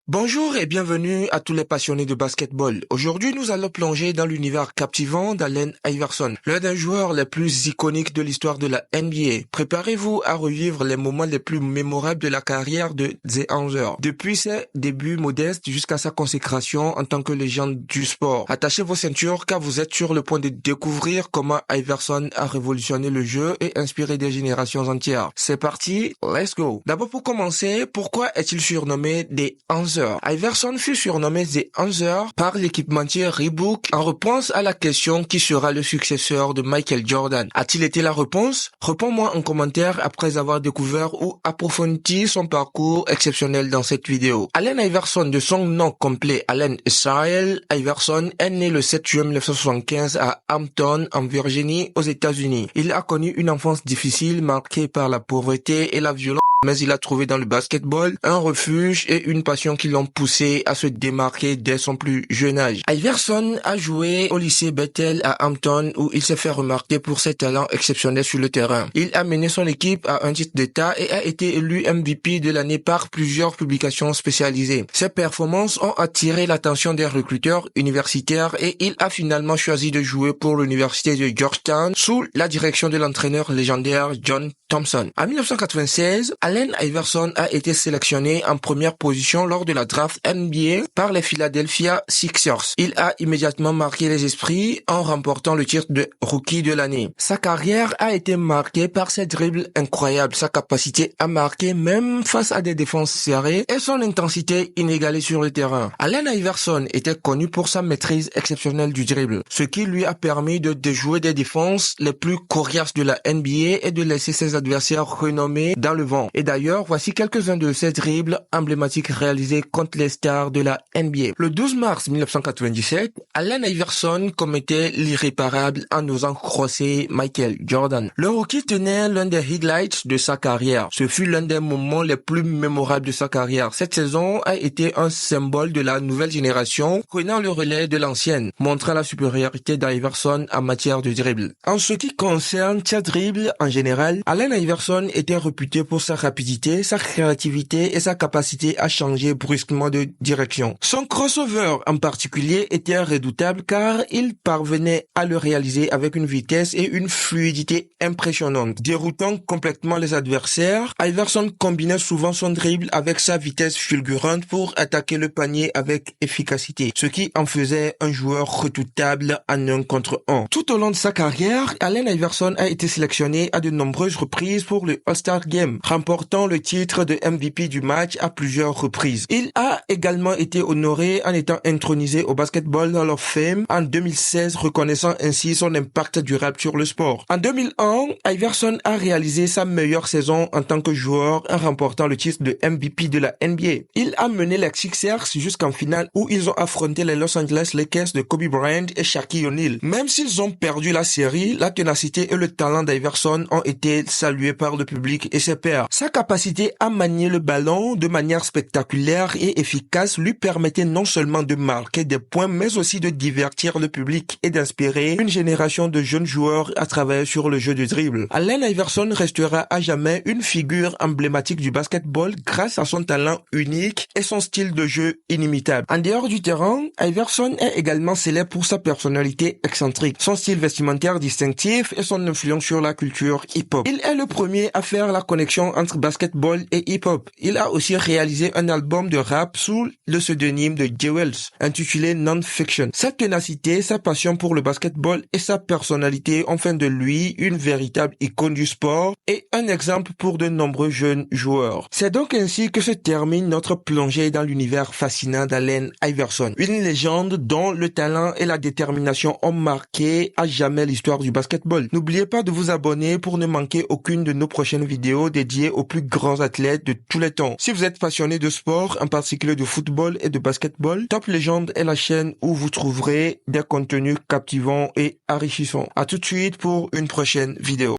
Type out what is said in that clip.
Bonjour et bienvenue à tous les passionnés de basketball. Aujourd'hui, nous allons plonger dans l'univers captivant d'Allen Iverson, l'un des joueurs les plus iconiques de l'histoire de la NBA. Préparez-vous à revivre les moments les plus mémorables de la carrière de The Answer, depuis ses débuts modestes jusqu'à sa consécration en tant que légende du sport. Attachez vos ceintures car vous êtes sur le point de découvrir comment Iverson a révolutionné le jeu et inspiré des générations entières. C'est parti, let's go. D'abord, pour commencer, pourquoi est-il surnommé The Answer? Iverson fut surnommé The Answer par l'équipementier Reebok en réponse à la question qui sera le successeur de Michael Jordan. A-t-il été la réponse? Réponds-moi en commentaire après avoir découvert ou approfondi son parcours exceptionnel dans cette vidéo. Allen Iverson, de son nom complet Allen Israel Iverson, est né le 7 juin 1975 à Hampton, en Virginie, aux États-Unis. Il a connu une enfance difficile marquée par la pauvreté et la violence, mais il a trouvé dans le basketball un refuge et une passion qui l'ont poussé à se démarquer dès son plus jeune âge. Iverson a joué au lycée Bethel à Hampton où il s'est fait remarquer pour ses talents exceptionnels sur le terrain. Il a mené son équipe à un titre d'État et a été élu MVP de l'année par plusieurs publications spécialisées. Ses performances ont attiré l'attention des recruteurs universitaires et il a finalement choisi de jouer pour l'université de Georgetown sous la direction de l'entraîneur légendaire John Thompson. En 1996, Allen Iverson a été sélectionné en première position lors de la draft NBA par les Philadelphia Sixers. Il a immédiatement marqué les esprits en remportant le titre de rookie de l'année. Sa carrière a été marquée par ses dribbles incroyables, sa capacité à marquer même face à des défenses serrées et son intensité inégalée sur le terrain. Allen Iverson était connu pour sa maîtrise exceptionnelle du dribble, ce qui lui a permis de déjouer des défenses les plus coriaces de la NBA et de laisser ses adversaires renommés dans le vent. Et d'ailleurs, voici quelques-uns de ces dribbles emblématiques réalisés contre les stars de la NBA. Le 12 mars 1997, Allen Iverson commettait l'irréparable en osant crosser Michael Jordan. Le rookie tenait l'un des highlights de sa carrière. Ce fut l'un des moments les plus mémorables de sa carrière. Cette saison a été un symbole de la nouvelle génération, prenant le relais de l'ancienne, montrant la supériorité d'Iverson en matière de dribble. En ce qui concerne ses dribbles en général, Allen Iverson était réputé pour sa rapidité, sa créativité et sa capacité à changer brusquement de direction. Son crossover en particulier était redoutable car il parvenait à le réaliser avec une vitesse et une fluidité impressionnantes. Déroutant complètement les adversaires, Iverson combinait souvent son dribble avec sa vitesse fulgurante pour attaquer le panier avec efficacité, ce qui en faisait un joueur redoutable en 1 contre 1. Tout au long de sa carrière, Allen Iverson a été sélectionné à de nombreuses reprises pour le All-Star Game, remportant le titre de MVP du match à plusieurs reprises. Il a également été honoré en étant intronisé au Basketball Hall of Fame en 2016, reconnaissant ainsi son impact durable sur le sport. En 2001, Iverson a réalisé sa meilleure saison en tant que joueur en remportant le titre de MVP de la NBA. Il a mené les Sixers jusqu'en finale où ils ont affronté les Los Angeles Lakers de Kobe Bryant et Shaquille O'Neal. Même s'ils ont perdu la série, la ténacité et le talent d'Iverson ont été salués par le public et ses pairs. Sa capacité à manier le ballon de manière spectaculaire et efficace lui permettait non seulement de marquer des points, mais aussi de divertir le public et d'inspirer une génération de jeunes joueurs à travailler sur le jeu du dribble. Allen Iverson restera à jamais une figure emblématique du basketball grâce à son talent unique et son style de jeu inimitable. En dehors du terrain, Iverson est également célèbre pour sa personnalité excentrique, son style vestimentaire distinctif et son influence sur la culture hip-hop. Il est le premier à faire la connexion entre basketball et hip-hop. Il a aussi réalisé un album de rap sous le pseudonyme de Jewels, intitulé Non-Fiction. Sa ténacité, sa passion pour le basketball et sa personnalité ont fait de lui une véritable icône du sport et un exemple pour de nombreux jeunes joueurs. C'est donc ainsi que se termine notre plongée dans l'univers fascinant d'Allen Iverson, une légende dont le talent et la détermination ont marqué à jamais l'histoire du basketball. N'oubliez pas de vous abonner pour ne manquer aucune de nos prochaines vidéos dédiées aux plus grands athlètes de tous les temps. Si vous êtes passionné de sport, en particulier de football et de basketball, Top Legend est la chaîne où vous trouverez des contenus captivants et enrichissants. À tout de suite pour une prochaine vidéo.